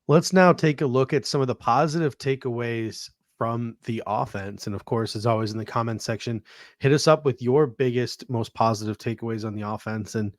Let's now take a look at some of the positive takeaways from the offense. And of course, as always in the comment section, hit us up with your biggest, most positive takeaways on the offense. And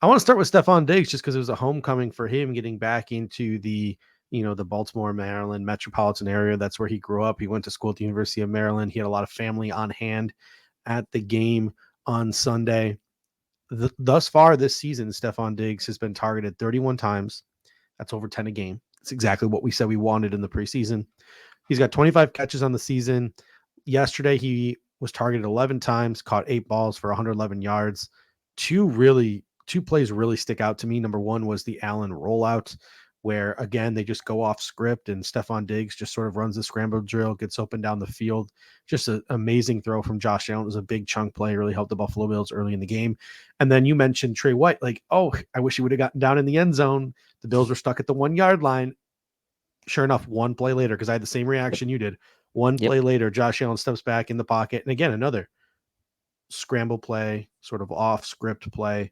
I want to start with Stefon Diggs just because it was a homecoming for him getting back into the Baltimore, Maryland metropolitan area. That's where he grew up. He went to school at the University of Maryland. He had a lot of family on hand at the game on Sunday. Thus far this season, Stefon Diggs has been targeted 31 times. That's over 10 a game. It's exactly what we said we wanted in the preseason. He's got 25 catches on the season. Yesterday, he was targeted 11 times, caught 8 balls for 111 yards. Two plays really stick out to me. Number one was the Allen rollout, where again they just go off script and Stefon Diggs just sort of runs the scramble drill, gets open down the field. Just an amazing throw from Josh Allen. It was a big chunk play, really helped the Buffalo Bills early in the game. And then you mentioned Trey White, like, oh, I wish he would have gotten down in the end zone. The Bills were stuck at the 1 yard line. Sure enough, one play later, because I had the same reaction you did. One Yep. play later, Josh Allen steps back in the pocket. And again, another scramble play, sort of off script play.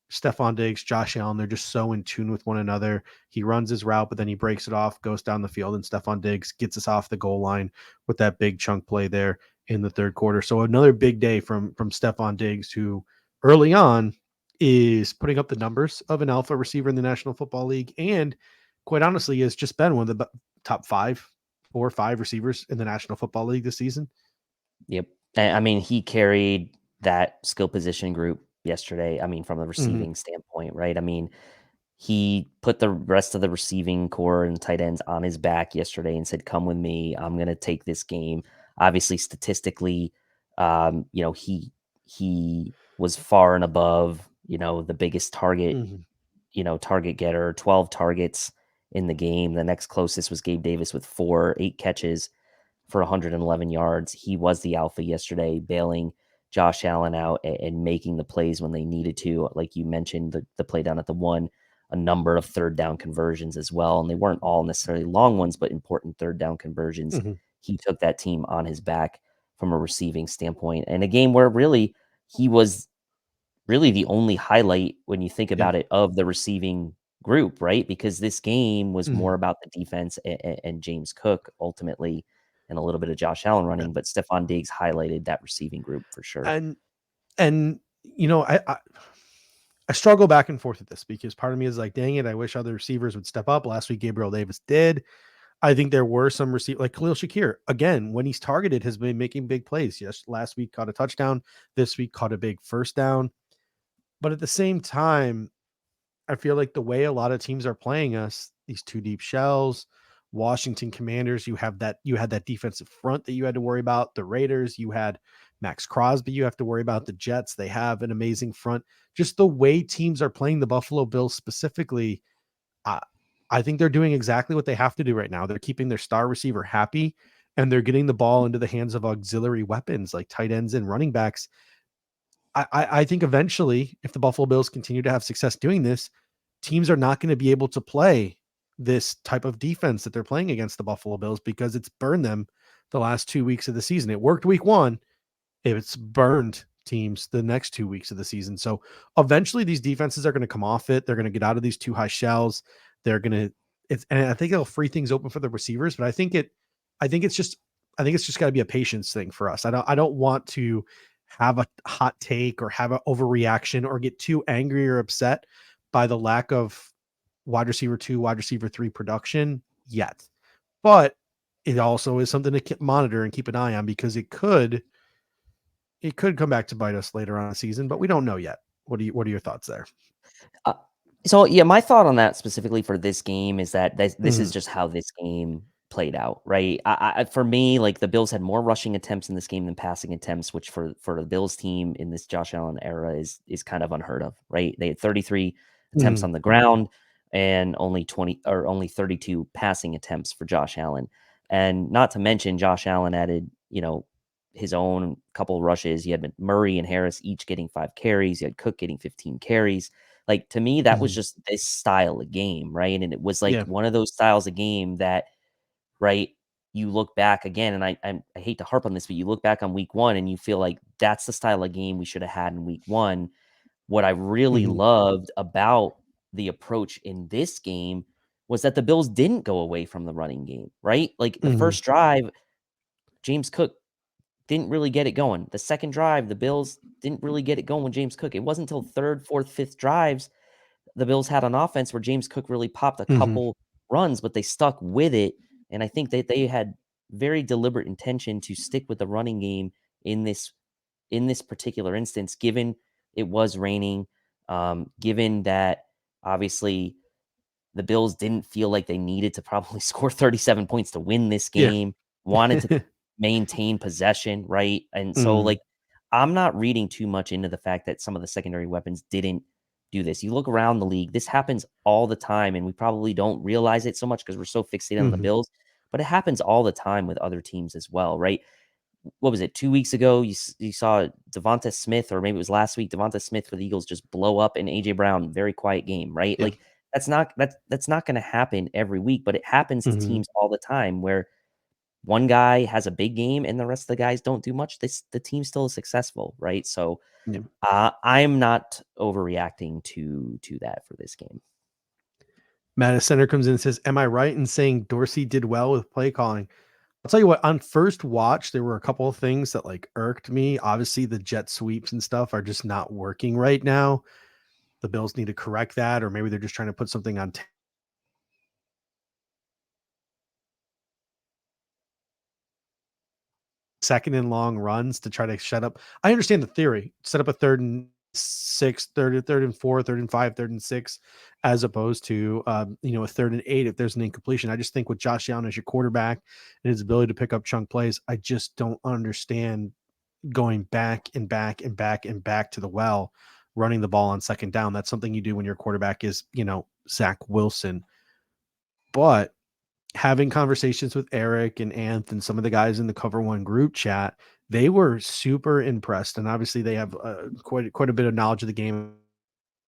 Stefon Diggs, Josh Allen, they're just so in tune with one another. He runs his route, but then he breaks it off, goes down the field, and Stefon Diggs gets us off the goal line with that big chunk play there in the third quarter. So another big day from Stefon Diggs, who early on is putting up the numbers of an alpha receiver in the National Football League, and quite honestly has just been one of the top 4 or 5 receivers in the National Football League this season. Yep. I mean, he carried that skill position group yesterday. I mean, from a Mm-hmm. receiving standpoint, right? I mean, he put the rest of the receiving core and tight ends on his back yesterday and said, "Come with me. I'm going to take this game." Obviously, statistically, he was far and above, the biggest target, Mm-hmm. target getter, 12 targets in the game. The next closest was Gabe Davis with 8 catches for 111 yards. He was the alpha yesterday, bailing Josh Allen out and making the plays when they needed to. Like you mentioned, the play down at the one, a number of third down conversions as well. And they weren't all necessarily long ones, but important third down conversions. Mm-hmm. He took that team on his back from a receiving standpoint. And a game where really he was really the only highlight when you think Yeah. about it of the receiving group, right? Because this game was Mm-hmm. more about the defense and James Cook ultimately, and a little bit of Josh Allen Yeah. running, but Stefon Diggs highlighted that receiving group for sure. And I struggle back and forth with this because part of me is like, dang it, I wish other receivers would step up. Last week, Gabriel Davis did. I think there were some receivers like Khalil Shakir, again, when he's targeted, has been making big plays. Yes, last week caught a touchdown. This week caught a big first down. But at the same time, I feel like the way a lot of teams are playing us, these two deep shells, Washington Commanders, you had that defensive front that you had to worry about. The Raiders, you had Max Crosby, you have to worry about. The Jets, they have an amazing front. Just the way teams are playing the Buffalo Bills specifically, I, I think they're doing exactly what they have to do right now. They're keeping their star receiver happy and they're getting the ball into the hands of auxiliary weapons like tight ends and running backs. I think eventually, if the Buffalo Bills continue to have success doing this, teams are not going to be able to play this type of defense that they're playing against the Buffalo Bills because it's burned them the last 2 weeks of the season. It worked week one. It's burned teams the next 2 weeks of the season. So eventually these defenses are going to come off it. They're going to get out of these too high shells. They're going to, and I think it'll free things open for the receivers, but I think it's just, I think it's just got to be a patience thing for us. I don't want to have a hot take or have an overreaction or get too angry or upset by the lack of wide receiver 2, wide receiver 3 production yet. But it also is something to monitor and keep an eye on because it could come back to bite us later on in the season, but we don't know yet. What are your thoughts there? Uh, so yeah, my thought on that specifically for this game is that this is Mhm. just how this game played out, right? For me, like the Bills had more rushing attempts in this game than passing attempts, which for the Bills team in this Josh Allen era is kind of unheard of, right? They had 33 attempts Mhm. on the ground and only 32 passing attempts for Josh Allen. And not to mention Josh Allen added, his own couple rushes. You had Murray and Harris each getting 5 carries. You had Cook getting 15 carries. Like to me, that was Mhm. just this style of game, right? And it was like Yeah. one of those styles of game that, right, you look back again, and I hate to harp on this, but you look back on week one and you feel like that's the style of game we should have had in week one. What I really Mhm. loved about the approach in this game was that the Bills didn't go away from the running game, right? Like the Mhm. first drive, James Cook didn't really get it going. The second drive, the Bills didn't really get it going with James Cook. It wasn't until third, fourth, fifth drives the Bills had on offense where James Cook really popped a Mhm. couple runs, but they stuck with it. And I think that they had very deliberate intention to stick with the running game in this particular instance, given it was raining, given that obviously the Bills didn't feel like they needed to probably score 37 points to win this Yeah. game, wanted to maintain possession, right? And so, Mhm. like, I'm not reading too much into the fact that some of the secondary weapons didn't do this. You look around the league, this happens all the time, and we probably don't realize it so much because we're so fixated on the Mhm. Bills, but it happens all the time with other teams as well, right? What was it, 2 weeks ago? You saw Devonta Smith, or maybe it was last week, Devonta Smith for the Eagles just blow up, and A.J. Brown, very quiet game, right? Yeah. Like, that's not gonna happen every week, but it happens to Mhm. teams all the time where one guy has a big game and the rest of the guys don't do much. The team still is successful, right? So, Yeah. I'm not overreacting to that for this game. Matt Center comes in and says, "Am I right in saying Dorsey did well with play calling?" I'll tell you what, on first watch, there were a couple of things that like irked me. Obviously, the jet sweeps and stuff are just not working right now. The Bills need to correct that, or maybe they're just trying to put something on second and long runs to try to shut up. I understand the theory. Set up a third and six, third and four, third and five, third and six, as opposed to a third and eight if there's an incompletion. I just think with Josh Allen as your quarterback and his ability to pick up chunk plays, I just don't understand going back and back and back and back to the well, running the ball on second down. That's something you do when your quarterback is, Zach Wilson. But having conversations with Eric and Anth and some of the guys in the Cover One group chat, they were super impressed. And obviously they have quite a bit of knowledge of the game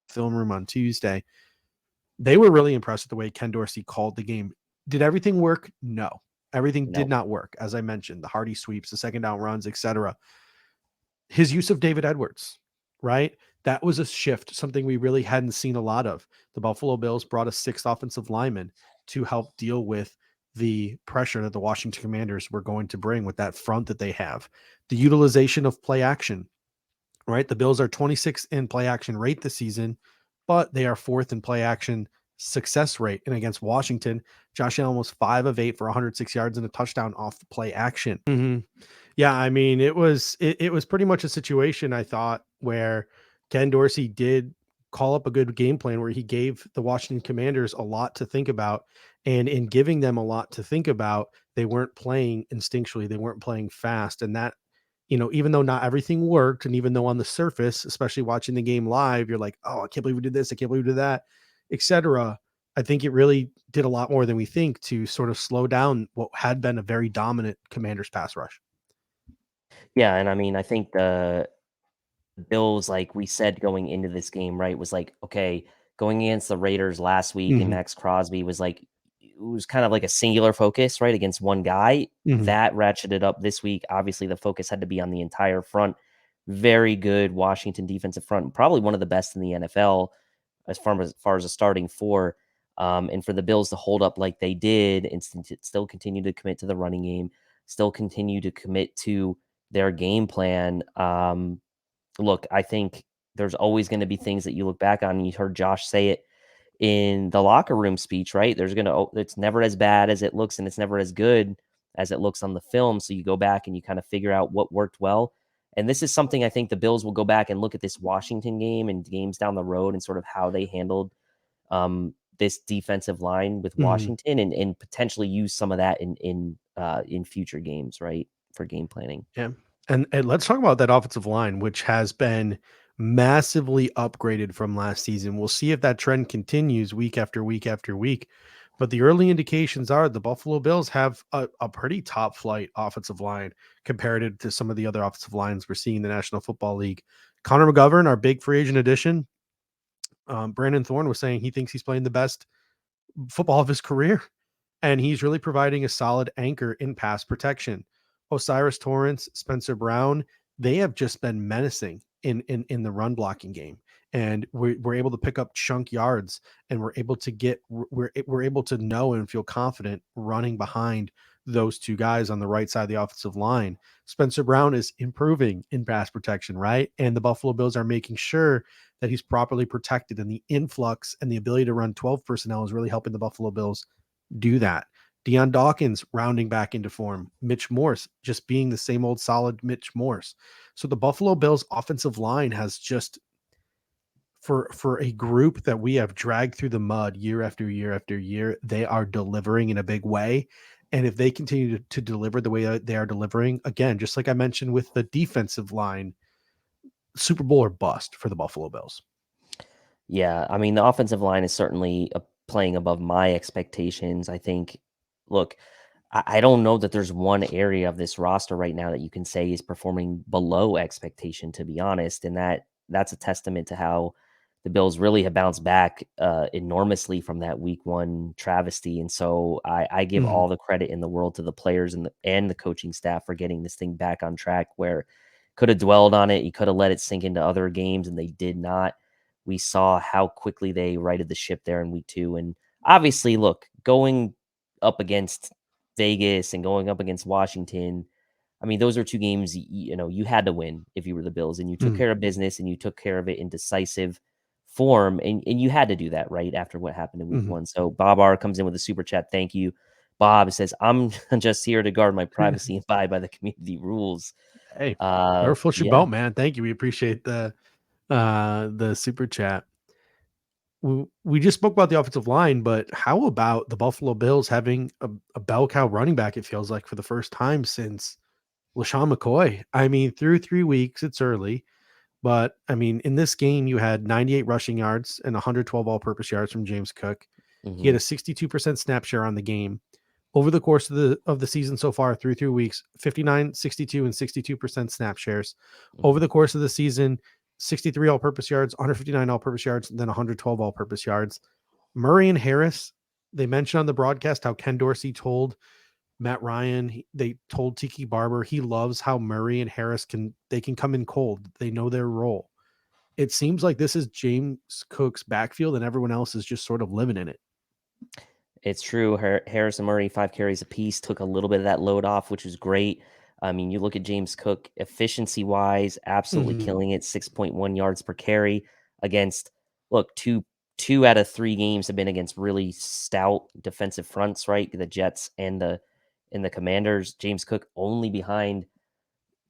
film room on Tuesday. They were really impressed with the way Ken Dorsey called the game. Did everything work? No. Everything did No. not work. As I mentioned, the hardy sweeps, the second down runs, etc. His use of David Edwards, right? That was a shift, something we really hadn't seen a lot of. The Buffalo Bills brought a sixth offensive lineman to help deal with the pressure that the Washington Commanders were going to bring with that front that they have. The utilization of play action, right? The Bills are 26th in play action rate this season, but they are fourth in play action success rate. And against Washington, Josh Allen was 5 of 8 for 106 yards and a touchdown off the play action. Yeah, I mean, it was pretty much a situation I thought where Ken Dorsey did call up a good game plan where he gave the Washington Commanders a lot to think about. And in giving them a lot to think about, they weren't playing instinctually, they weren't playing fast. And that, even though not everything worked, and even though on the surface, especially watching the game live, you're like, oh, I can't believe we did this, I can't believe we did that, etc. I think it really did a lot more than we think to sort of slow down what had been a very dominant Commanders pass rush. Yeah, and I mean, I think the Bills, like we said going into this game, right, was like, okay, going against the Raiders last week and Mhm. Max Crosby was like, it was kind of like a singular focus, right, against one guy. Mhm. That ratcheted up this week. Obviously, the focus had to be on the entire front. Very good Washington defensive front, probably one of the best in the NFL as far as a starting four. And for the Bills to hold up like they did and still continue to commit to the running game, still continue to commit to their game plan. Look, I think there's always going to be things that you look back on. And you heard Josh say it in the locker room speech, right? It's never as bad as it looks, and it's never as good as it looks on the film. So you go back and you kind of figure out what worked well. And this is something I think the Bills will go back and look at this Washington game and games down the road and sort of how they handled this defensive line with Mhm. Washington and potentially use some of that in future games, right? For game planning. Yeah. And let's talk about that offensive line, which has been massively upgraded from last season. We'll see if that trend continues week after week after week. But the early indications are the Buffalo Bills have a pretty top flight offensive line compared to some of the other offensive lines we're seeing in the National Football League. Connor McGovern, our big free agent addition, Brandon Thorne was saying he thinks he's playing the best football of his career, and he's really providing a solid anchor in pass protection. Osiris Torrance, Spencer Brown, they have just been menacing in the run blocking game. and we're able to pick up chunk yards, and we're able to know and feel confident running behind those two guys on the right side of the offensive line. Spencer Brown is improving in pass protection, right? And the Buffalo Bills are making sure that he's properly protected, and the influx and the ability to run 12 personnel is really helping the Buffalo Bills do that. Deion Dawkins rounding back into form. Mitch Morse just being the same old solid Mitch Morse. So the Buffalo Bills offensive line has just, for a group that we have dragged through the mud year after year after year, they are delivering in a big way. And if they continue to deliver the way that they are delivering, again, just like I mentioned with the defensive line, Super Bowl or bust for the Buffalo Bills. Yeah, I mean, the offensive line is certainly playing above my expectations. I think, look, I don't know that there's one area of this roster right now that you can say is performing below expectation, to be honest. And that's a testament to how the Bills really have bounced back enormously from that week one travesty. And so I give Mhm. all the credit in the world to the players and the coaching staff for getting this thing back on track where could have dwelled on it. You could have let it sink into other games, and they did not. We saw how quickly they righted the ship there in week two. And obviously, look, going up against Vegas and going up against Washington, I mean, those are two games you had to win if you were the Bills, and you took Mhm. care of business and you took care of it in decisive form, and you had to do that right after what happened in week Mhm. one. So Bob R comes in with a super chat. Thank you. Bob says, I'm just here to guard my privacy and abide by the community rules. Hey, whatever floats your Yeah, boat, man. Thank you. We appreciate the super chat. We just spoke about the offensive line, but how about the Buffalo Bills having a bell cow running back? It feels like for the first time since LaShawn McCoy. I mean, through 3 weeks, it's early, but I mean, in this game, you had 98 rushing yards and 112 all-purpose yards from James Cook. He had hmm a 62% snap share on the game. Over the course of the season so far, through 3 weeks, 59, 62, and 62% snap shares. Over hmm the course of the season, 63 all-purpose yards, 159 all-purpose yards, and then 112 all-purpose yards. Murray and Harris, they mentioned on the broadcast how Ken Dorsey told Matt Ryan, they told Tiki Barber he loves how Murray and Harris can come in cold. They know their role. It seems like this is James Cook's backfield, and everyone else is just sort of living in it. It's true. Harris and Murray, 5 carries apiece, took a little bit of that load off, which was great. I mean, you look at James Cook efficiency wise, absolutely Mhm. killing it, 6.1 yards per carry against, look, two out of 3 games have been against really stout defensive fronts, right? The Jets and the Commanders. James Cook only behind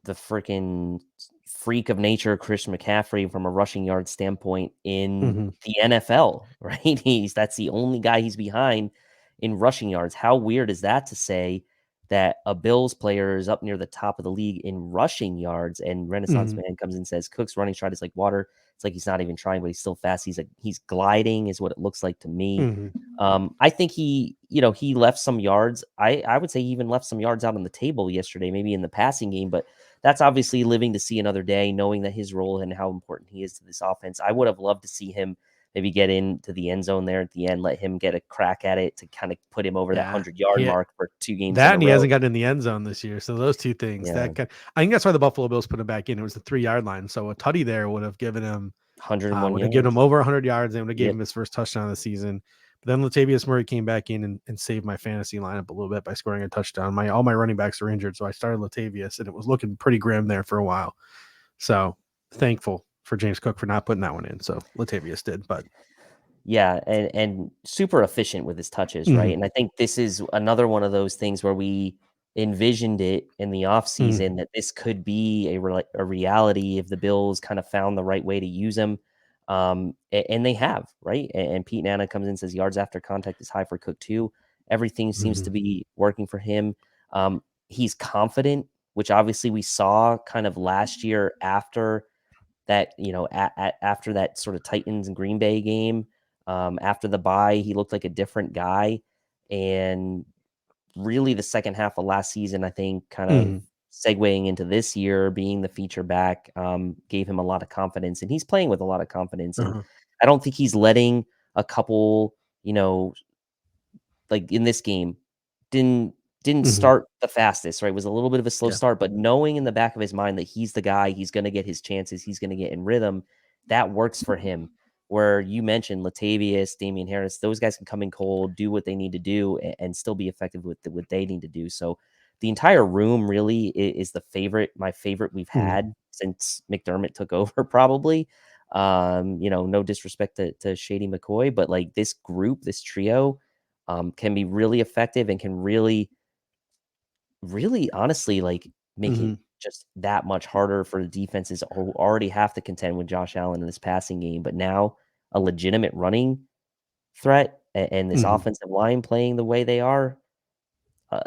the freaking freak of nature, Chris McCaffrey, from a rushing yard standpoint in Mhm. the NFL, right? That's the only guy he's behind in rushing yards. How weird is that to say that a Bills player is up near the top of the league in rushing yards? And Renaissance Mhm. Man comes and says Cook's running stride is like water. It's like he's not even trying, but he's still fast. He's gliding, is what it looks like to me. Mhm. I think he left some yards. I would say he even left some yards out on the table yesterday, maybe in the passing game, but that's obviously living to see another day, knowing that his role and how important he is to this offense. I would have loved to see him maybe get into the end zone there at the end, let him get a crack at it to kind of put him over that Yeah. 100-yard He mark for 2 games in That a and he row. hasn't gotten in the end zone this year. So those two things Yeah, I think that's why the Buffalo Bills put him back in. It was the 3 yard line. So a tutty there would 101 have given him yards. over 100 yards and would have gave Yep. him his first touchdown of the season. But then Latavius Murray came back in and saved my fantasy lineup a little bit by scoring a touchdown. All my running backs were injured, so I started Latavius, and it was looking pretty grim there for a while. So thankful for James Cook for not putting that one in. So Latavius did, but Yeah, and super efficient with his touches, right? mhm, And I think this is another one of those things where we envisioned it in the mhm, offseason that this could be a reality if the Bills kind of found the right way to use him. And they have, right? And Pete Nana comes in and says yards after contact is high for Cook too. Everything seems mhm, to be working for him. He's confident, which obviously we saw kind of last year after that, after that sort of Titans and Green Bay game, after the bye, he looked like a different guy. And really, the second half of last season, I think, kind of mhm, segueing into this year, being the feature back, gave him a lot of confidence, and he's playing with a lot of confidence. And uh-huh, I don't think he's letting a couple, like in this game, didn't didn't mhm, start the fastest, right? Was a little bit of a slow yeah, start, but knowing in the back of his mind that he's the guy, he's going to get his chances, he's going to get in rhythm. that works for him. Where you mentioned Latavius, Damian Harris, those guys can come in cold, do what they need to do, and still be effective with what they need to do. So the entire room really is my favorite we've Mhm. had since McDermott took over, probably. No disrespect to Shady McCoy, but like this group, this trio, can be really effective and can really honestly like make it Mhm. just that much harder for the defenses who already have to contend with Josh Allen in this passing game. But now a legitimate running threat and this Mhm. offensive line playing the way they are,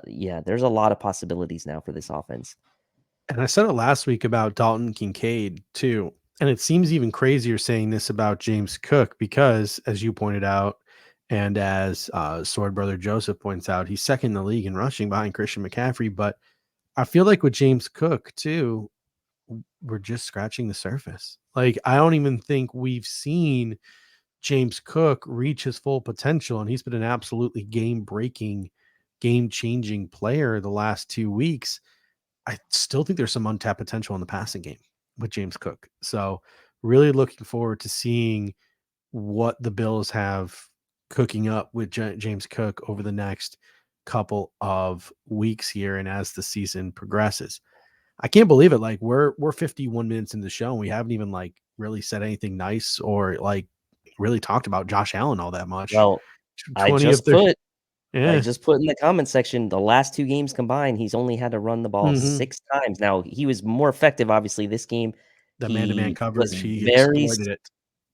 yeah, there's a lot of possibilities now for this offense. And I said it last week about Dalton Kincaid too. And it seems even crazier saying this about James Cook because, as you pointed out, and as Sword Brother Joseph points out, he's second in the league in rushing behind Christian McCaffrey. But I feel like with James Cook too, we're just scratching the surface. Like, I don't even think we've seen James Cook reach his full potential. And he's been an absolutely game breaking, game changing player the last 2 weeks. I still think there's some untapped potential in the passing game with James Cook. So, really looking forward to seeing what the Bills have cooking up with James Cook over the next couple of weeks here and as the season progresses. I can't believe it. Like we're 51 minutes into the show and we haven't even like really said anything nice or like really talked about Josh Allen all that much. Well, I 20 of just the put I yeah. just put in the comment section the last 2 games combined, he's only had to run the ball Mhm. 6 times. Now, he was more effective, obviously, this game. The man-to-man He was coverage, he exploited it.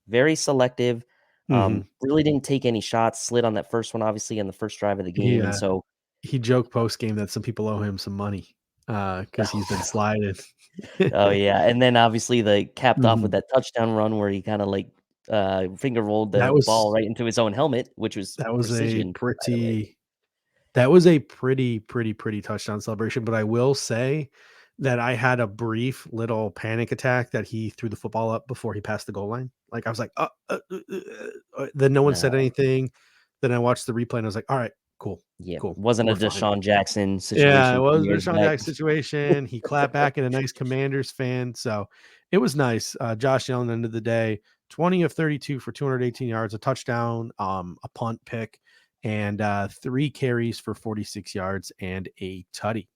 very selective, Mhm. really didn't take any shots, slid on that first one, obviously, on the first drive of the game, and Yeah. so He joked post game that some people owe him some money, because he's been sliding. Oh, yeah, and then, obviously, the capped off with Mhm. that touchdown run where he kinda, like, finger rolled That the ball was right into his own helmet, which was that was a precision, by the way. pretty that was a pretty touchdown celebration, but I will say that I had a brief little panic attack that he threw the football up before he passed the goal line. Like, I was like, then no one said No. anything. Then I watched the replay and I was like, "All right, cool, Yeah, cool. wasn't a We're fine." Deshaun Jackson Yeah, it situation 2 was years Deshaun back. Jackson situation. He clapped back at a nice Commanders fan, so it was nice. Josh Allen, end of the day, 20 of 32 for 218 yards, a touchdown, a punt pick, and 3 carries for 46 yards and a tutty.